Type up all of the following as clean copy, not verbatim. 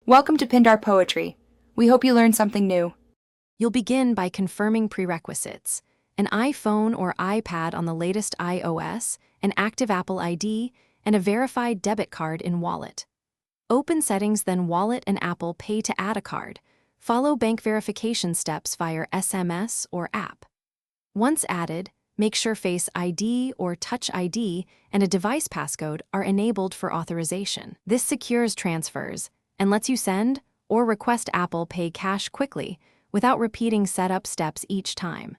Welcome to Pindar Poetry. We hope you learned something new. You'll begin by confirming prerequisites: an iPhone or iPad on the latest iOS, an active Apple ID, and a verified debit card in Wallet. Open Settings, then Wallet and Apple Pay to add a card. Follow bank verification steps via SMS or app. Once added, make sure Face ID or Touch ID and a device passcode are enabled for authorization. This secures transfers and lets you send or request Apple Pay cash quickly without repeating setup steps each time.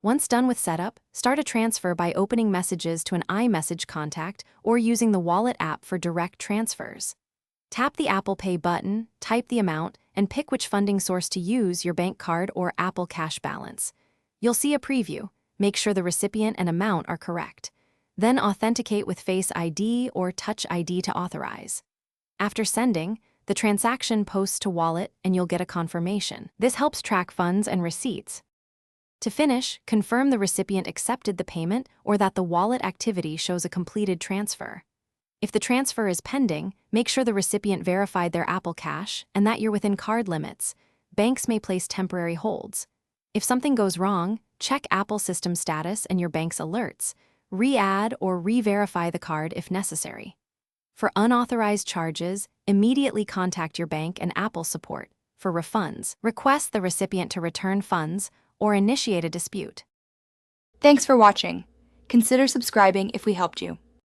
Once done with setup, start a transfer by opening messages to an iMessage contact or using the Wallet app for direct transfers. Tap the Apple Pay button, type the amount, and pick which funding source to use, your bank card or Apple Cash balance. You'll see a preview. Make sure the recipient and amount are correct. Then authenticate with Face ID or Touch ID to authorize. After sending, the transaction posts to Wallet and you'll get a confirmation. This helps track funds and receipts. To finish, confirm the recipient accepted the payment or that the Wallet activity shows a completed transfer. If the transfer is pending, make sure the recipient verified their Apple Cash and that you're within card limits. Banks may place temporary holds. If something goes wrong, check Apple system status and your bank's alerts. Re-add or re-verify the card if necessary. For unauthorized charges, immediately contact your bank and Apple support. For refunds, request the recipient to return funds or initiate a dispute. Thanks for watching. Consider subscribing if we helped you.